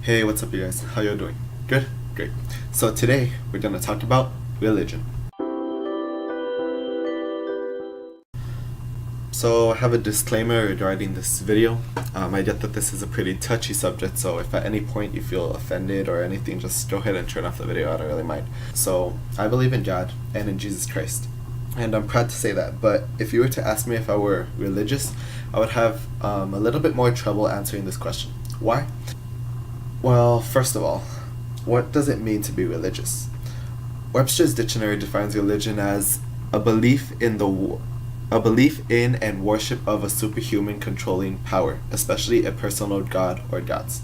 Hey, what's up, you guys? How you doing? Good? Great. So today we're gonna talk about religion. So I have a disclaimer regarding this video. I get that this is a pretty touchy subject, so if at any point you feel offended or anything, just go ahead and turn off the video. I don't really mind. So I believe in God and in Jesus Christ, and I'm proud to say that. But if you were to ask me if I were religious, I would have a little bit more trouble answering this question. Why? Well, first of all, what does it mean to be religious? Webster's dictionary defines religion as a belief in and worship of a superhuman controlling power, especially a personal god or gods.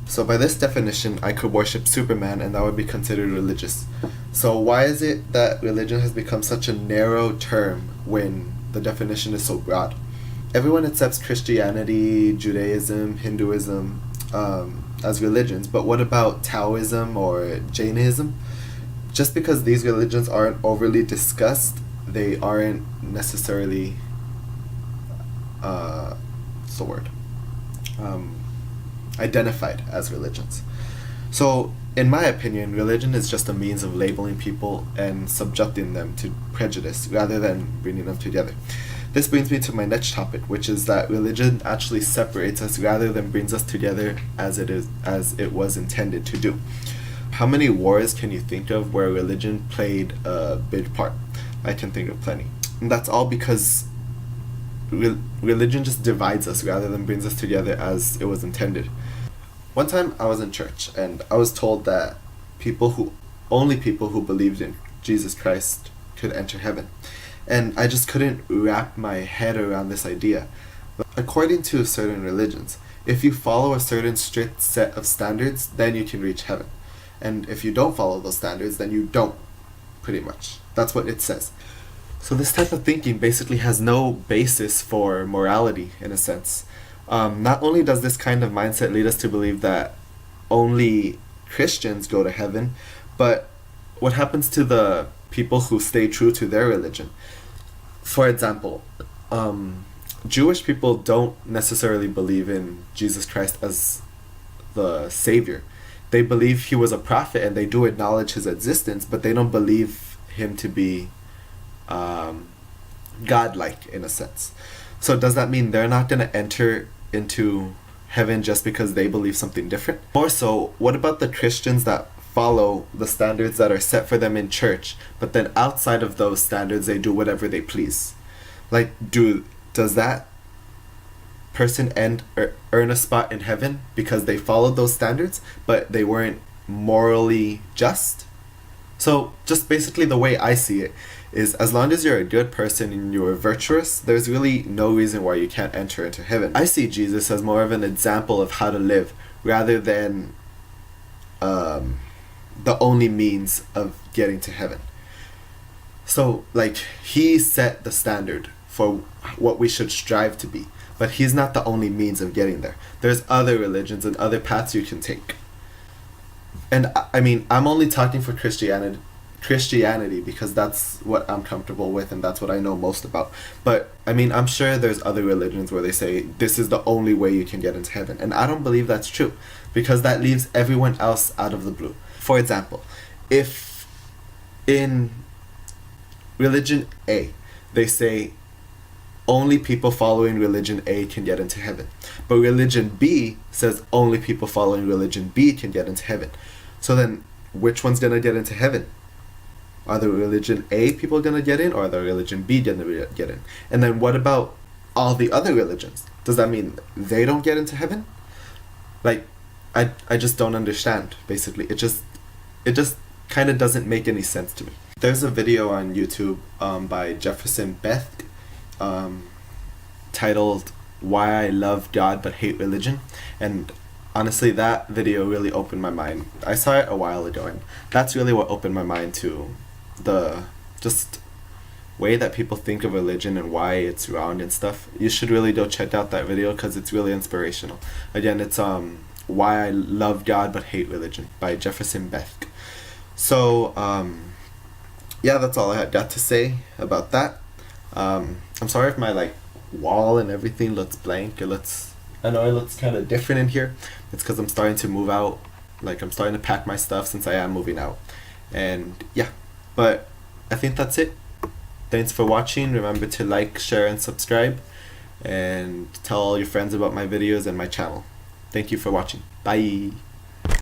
So by this definition, I could worship Superman and that would be considered religious. So why is it that religion has become such a narrow term when the definition is so broad? Everyone accepts Christianity, Judaism, Hinduism as religions, but what about Taoism or Jainism? Just because these religions aren't overly discussed, they aren't necessarily what's the word? Identified as religions. So in my opinion, religion is just a means of labeling people and subjecting them to prejudice rather than bringing them together. This brings me to my next topic, which is that religion actually separates us rather than brings us together as it was intended to do. How many wars can you think of where religion played a big part? I can think of plenty. And that's all because religion just divides us rather than brings us together as it was intended. One time I was in church and I was told that only people who believed in Jesus Christ could enter heaven. And I just couldn't wrap my head around this idea. According to certain religions, if you follow a certain strict set of standards, then you can reach heaven. And if you don't follow those standards, then you don't, pretty much. That's what it says. So this type of thinking basically has no basis for morality, in a sense. Not only does this kind of mindset lead us to believe that only Christians go to heaven, but what happens to the people who stay true to their religion? For example, Jewish people don't necessarily believe in Jesus Christ as the Savior. They believe he was a prophet and they do acknowledge his existence, but they don't believe him to be godlike, in a sense. So does that mean they're not going to enter into heaven just because they believe something different? More so, what about the Christians that follow the standards that are set for them in church, but then outside of those standards they do whatever they please? Like, does that person earn a spot in heaven because they followed those standards but they weren't morally just? So just basically the way I see it is, as long as you're a good person and you're virtuous, there's really no reason why you can't enter into heaven. I see Jesus as more of an example of how to live rather than the only means of getting to heaven. So, like, he set the standard for what we should strive to be, but he's not the only means of getting there. There's other religions and other paths you can take. And I mean, I'm only talking for Christianity because that's what I'm comfortable with and that's what I know most about. But I mean, I'm sure there's other religions where they say this is the only way you can get into heaven, and I don't believe that's true because that leaves everyone else out of the blue. For example, if in religion A they say only people following religion A can get into heaven, but religion B says only people following religion B can get into heaven, so then which one's gonna get into heaven? Are the religion A people gonna get in, or are the religion B gonna get in? And then what about all the other religions? Does that mean they don't get into heaven? Like, I just don't understand, basically. It just kind of doesn't make any sense to me. There's a video on YouTube by Jefferson Beth titled "Why I Love God But Hate Religion," and honestly that video really opened my mind. I saw it a while ago and that's really what opened my mind to the just way that people think of religion and why it's wrong and stuff. You should really go check out that video because it's really inspirational. Again, it's "Why I Love God But Hate Religion" by Jefferson Beth. So yeah, that's all I had got to say about that. I'm sorry if my wall and everything looks blank. It looks I know it looks kind of different in here. It's because I'm starting to move out. Like, I'm starting to pack my stuff since I am moving out. And yeah, but I think that's it. Thanks for watching. Remember to like, share, and subscribe. And tell all your friends about my videos and my channel. Thank you for watching. Bye.